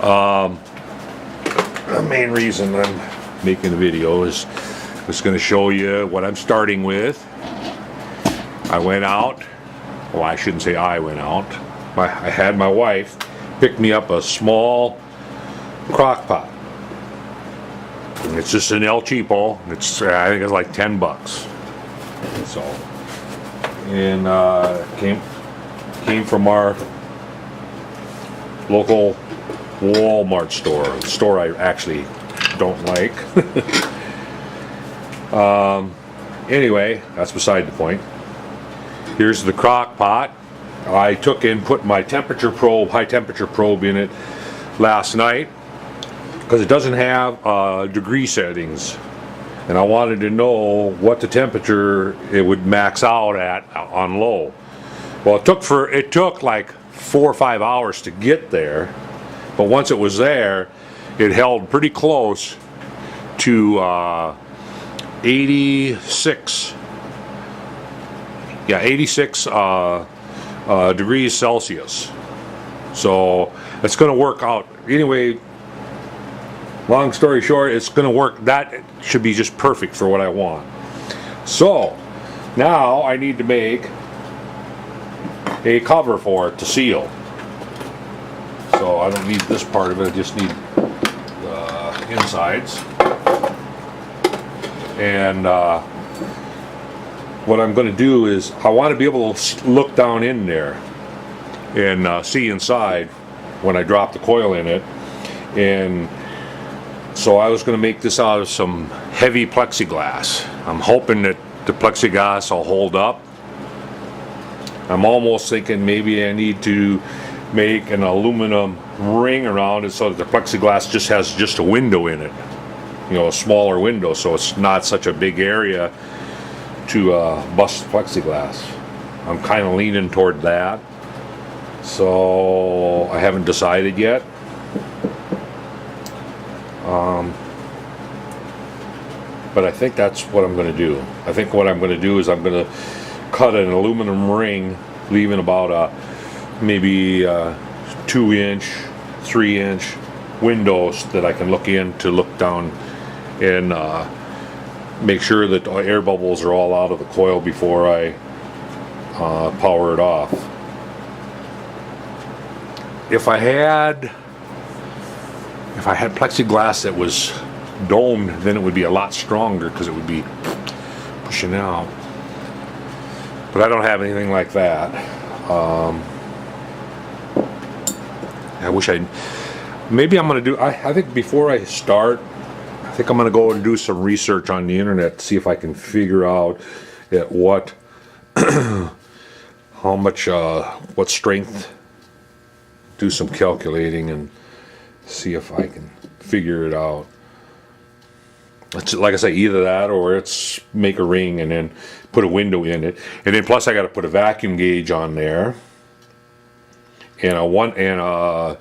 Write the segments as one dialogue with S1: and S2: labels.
S1: The main reason I'm making the video is just going to show you what I'm starting with. I went out, well, I shouldn't say I went out. I had my wife pick me up a small crock pot. And it's just an El Cheapo. I think it's like 10 bucks. So, and came from our local Walmart store, the store I actually don't like. Anyway, that's beside the point. Here's the crock pot. I took and put my temperature probe, high temperature probe in it last night because it doesn't have degree settings, and I wanted to know what the temperature it would max out at on low. Well, it took like 4 or 5 hours to get there, but once it was there, it held pretty close to 86. Yeah, 86 degrees Celsius. So it's going to work out. Anyway, long story short, it's going to work. That should be just perfect for what I want. So now I need to make a cover for it to seal. So I don't need this part of it, I just need the insides. And what I'm going to do is I want to be able to look down in there and see inside when I drop the coil in it. And so I was going to make this out of some heavy plexiglass. I'm hoping that the plexiglass will hold up. I'm almost thinking maybe I need to make an aluminum ring around it so that the plexiglass just has just a window in it. You know, a smaller window, so it's not such a big area to bust the plexiglass. I'm kind of leaning toward that. So I haven't decided yet. But I think that's what I'm going to do. I think what I'm going to do is I'm going to cut an aluminum ring, leaving about maybe 2-inch, 3-inch windows that I can look in to look down and make sure that the air bubbles are all out of the coil before I power it off. If I had plexiglass that was domed, then it would be a lot stronger because it would be pushing out. But I don't have anything like that. I wish maybe I'm going to do, I think before I start, I think I'm going to go and do some research on the internet to see if I can figure out at what, how much, what strength, do some calculating and see if I can figure it out. It's, like I say, either that or it's make a ring and then put a window in it. And then plus I got to put a vacuum gauge on there. And a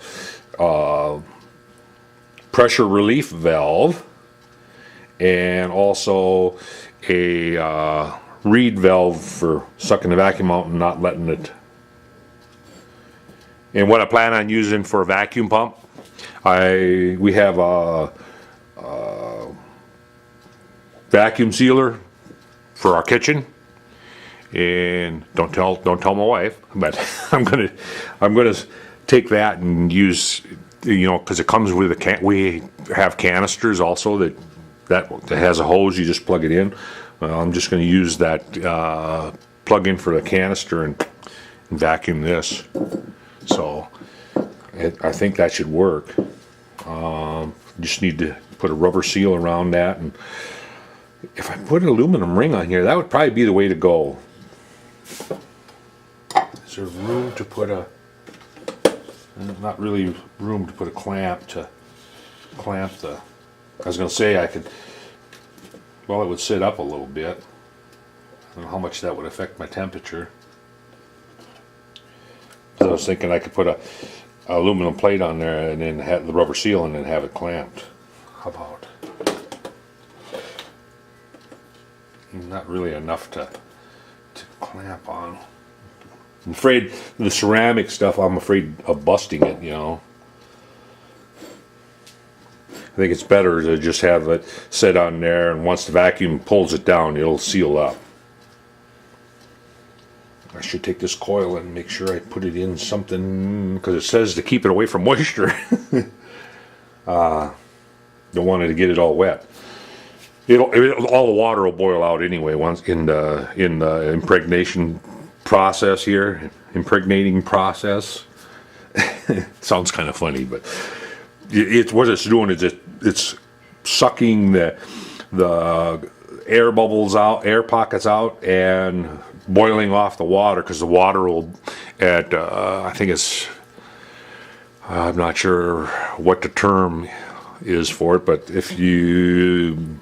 S1: pressure relief valve, and also a reed valve for sucking the vacuum out and not letting it. And what I plan on using for a vacuum pump, we have a vacuum sealer for our kitchen. And don't tell my wife, but I'm gonna take that and use, you know, because it comes with we have canisters also that has a hose, you just plug it in. I'm just going to use that plug in for the canister and vacuum this. So I think that should work. Just need to put a rubber seal around that, and if I put an aluminum ring on here, that would probably be the way to go. Is there room to put not really room to put a clamp to clamp the, I was going to say I could, well, it would sit up a little bit. I don't know how much that would affect my temperature. So I was thinking I could put a aluminum plate on there and then have the rubber seal and then have it clamped. How about? Not really enough to clamp on. I'm afraid the ceramic stuff, I'm afraid of busting it, you know. I think it's better to just have it sit on there, and once the vacuum pulls it down, it'll seal up. I should take this coil and make sure I put it in something, because it says to keep it away from moisture. Don't want it to get it all wet. All the water will boil out anyway once in the impregnation process here. Impregnating process. Sounds kind of funny, but what it's doing is it's sucking the air bubbles out, air pockets out, and boiling off the water, because the water will I think it's, I'm not sure what the term is for it, but if you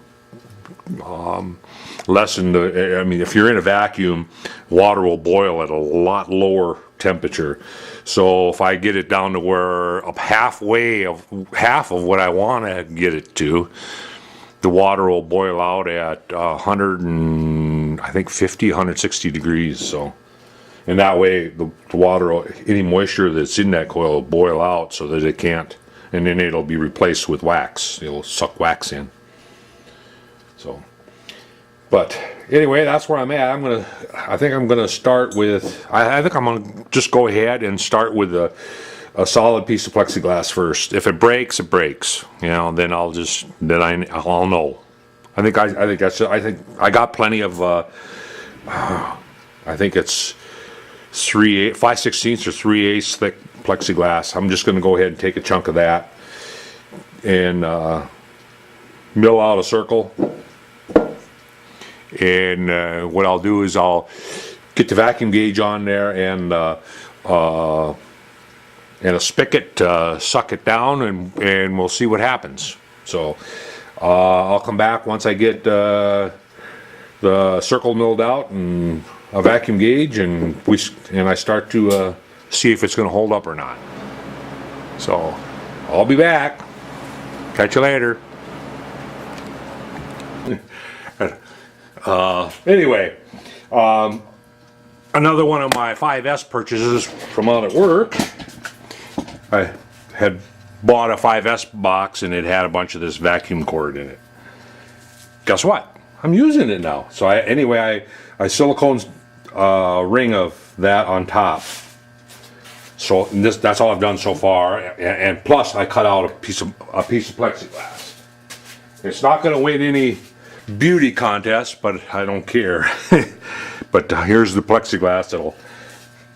S1: lessen if you're in a vacuum, water will boil at a lot lower temperature. So if I get it down to where half of what I want to get it to, the water will boil out at 100 and I think 160 degrees. So, and that way the water, any moisture that's in that coil will boil out so that it can't, and then it'll be replaced with wax. It'll suck wax in. So, but anyway, that's where I'm at. I think I'm gonna start with. I think I'm gonna just go ahead and start with a solid piece of plexiglass first. If it breaks, it breaks. Then I'll know. I think I got plenty of. I think it's 5/16 or 3/8 thick plexiglass. I'm just gonna go ahead and take a chunk of that and mill out a circle. And what I'll do is I'll get the vacuum gauge on there and a spigot to suck it down, and we'll see what happens. So I'll come back once I get the circle milled out and a vacuum gauge, and I start to see if it's going to hold up or not. So I'll be back. Catch you later. Anyway, another one of my 5S purchases from out at work. I had bought a 5S box, and it had a bunch of this vacuum cord in it. Guess what? I'm using it now. So I siliconed a ring of that on top. So that's all I've done so far, and plus I cut out a piece of plexiglass. It's not going to win any beauty contest, but I don't care. But here's the plexiglass that'll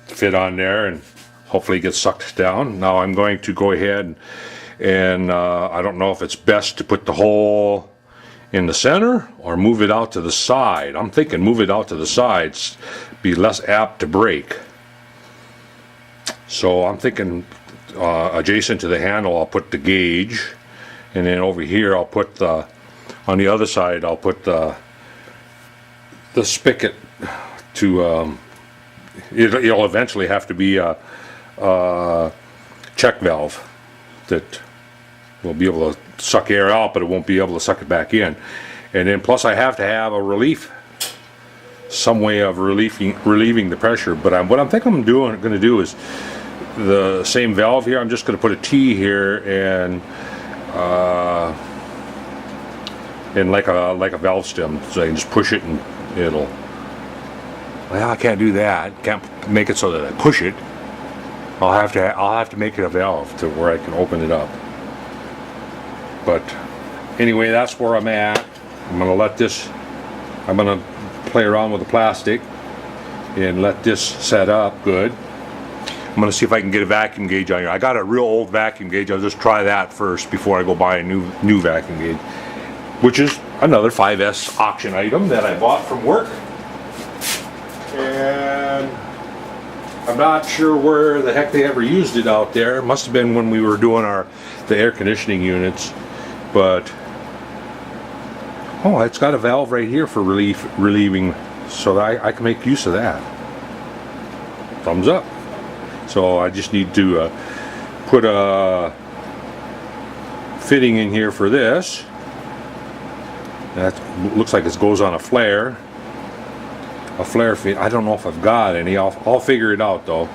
S1: fit on there and hopefully get sucked down. Now I'm going to go ahead and I don't know if it's best to put the hole in the center or move it out to the side. I'm thinking move it out to the sides, be less apt to break. So I'm thinking adjacent to the handle I'll put the gauge, and then over here I'll put on the other side I'll put the spigot to it'll eventually have to be a check valve that will be able to suck air out, but it won't be able to suck it back in. And then plus I have to have some way of relieving the pressure. But what I'm thinking I'm going to do is the same valve here. I'm just going to put a T here and like a valve stem, so I can just push it and it'll. Well, I can't do that. Can't make it so that I push it. I'll have to make it a valve to where I can open it up. But anyway, that's where I'm at. I'm gonna play around with the plastic and let this set up good. I'm gonna see if I can get a vacuum gauge on here. I got a real old vacuum gauge. I'll just try that first before I go buy a new vacuum gauge, which is another 5S auction item that I bought from work. And I'm not sure where the heck they ever used it out there. It must have been when we were doing the air conditioning units. But oh, it's got a valve right here for relieving, so that I can make use of that. Thumbs up. So I just need to put a fitting in here for this. That looks like it goes on a flare. A flare fit. I don't know if I've got any. I'll figure it out though.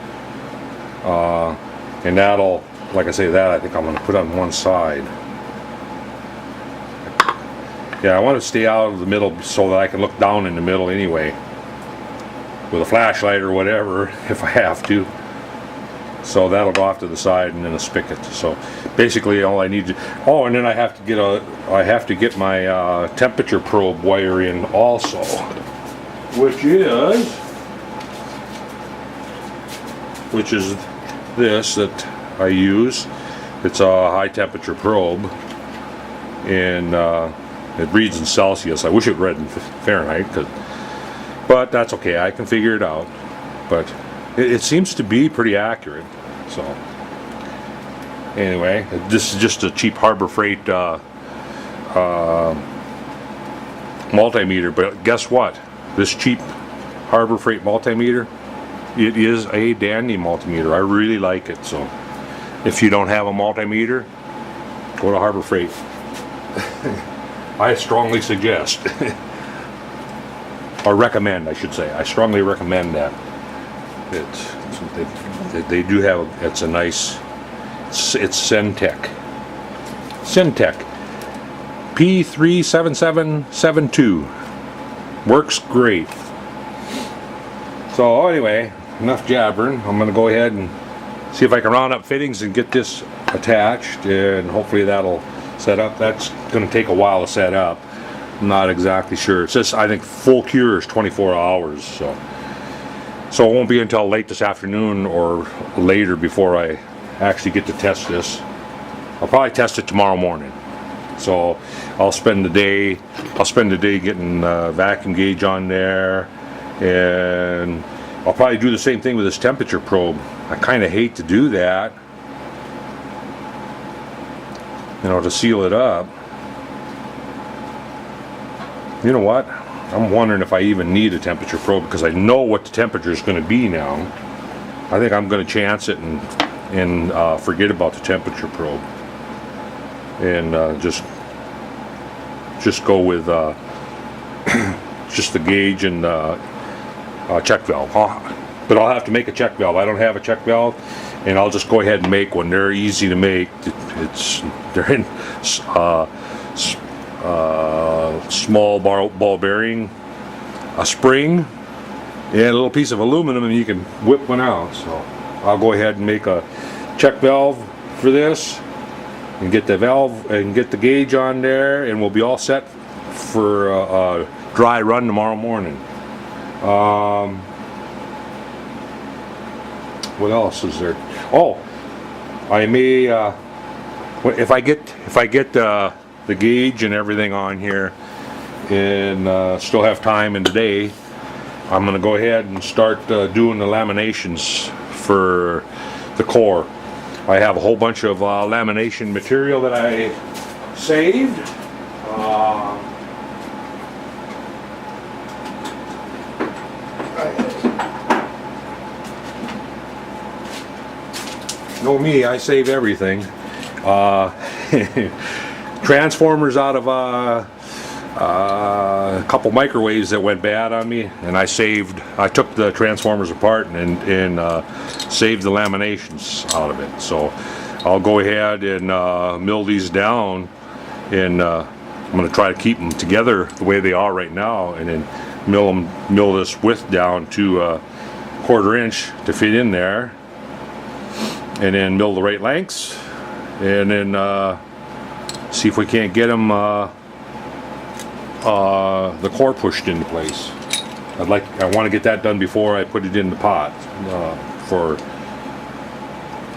S1: And that'll, like I say, that I think I'm going to put on one side. Yeah, I want to stay out of the middle so that I can look down in the middle anyway, with a flashlight or whatever if I have to. So that'll go off to the side, and then a spigot. So basically, all I need to. Oh, and then I have to get my temperature probe wire in also, which is this that I use. It's a high temperature probe, and it reads in Celsius. I wish it read in Fahrenheit, but that's okay. I can figure it out. But it seems to be pretty accurate. So anyway, this is just a cheap Harbor Freight multimeter. But guess what? This cheap Harbor Freight multimeter, it is a dandy multimeter. I really like it. So if you don't have a multimeter, go to Harbor Freight. I strongly suggest, or recommend, I should say. I strongly recommend that. They do have. It's a nice. It's Syntec. P37772 works great. So anyway, enough jabbering. I'm going to go ahead and see if I can round up fittings and get this attached, and hopefully that'll set up. That's going to take a while to set up. I'm not exactly sure. It says I think full cure is 24 hours. So it won't be until late this afternoon or later before I actually get to test this. I'll probably test it tomorrow morning. So I'll spend the day getting vacuum gauge on there, and I'll probably do the same thing with this temperature probe. I kind of hate to do that, to seal it up. You know what? I'm wondering if I even need a temperature probe, because I know what the temperature is going to be now. I think I'm going to chance it and forget about the temperature probe, and just go with just the gauge and check valve. But I'll have to make a check valve. I don't have a check valve, and I'll just go ahead and make one. They're easy to make. They're in small ball bearing, a spring, and a little piece of aluminum, and you can whip one out. So I'll go ahead and make a check valve for this, and get the valve and get the gauge on there, and we'll be all set for a dry run tomorrow morning. What else is there? Oh, I may if I get the gauge and everything on here, and still have time in the day, I'm going to go ahead and start doing the laminations for the core. I have a whole bunch of lamination material that I saved. Know me, I save everything. Transformers out of a couple microwaves that went bad on me, and I took the transformers apart and saved the laminations out of it. So I'll go ahead and mill these down, and I'm going to try to keep them together the way they are right now, and then mill this width down to a 1/4 inch to fit in there, and then mill the right lengths, and then see if we can't get them the core pushed into place. I want to get that done before I put it in the pot.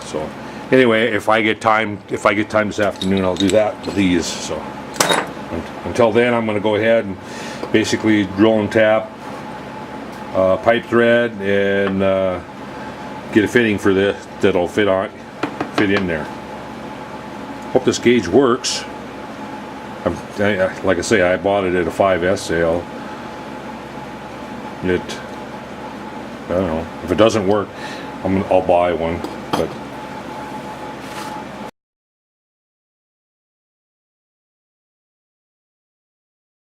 S1: So anyway, if I get time this afternoon, I'll do that with these. So until then, I'm going to go ahead and basically drill and tap pipe thread and get a fitting for this that'll fit in there. Hope this gauge works. Like I say, I bought it at a 5S sale. I don't know, if it doesn't work, I'll buy one.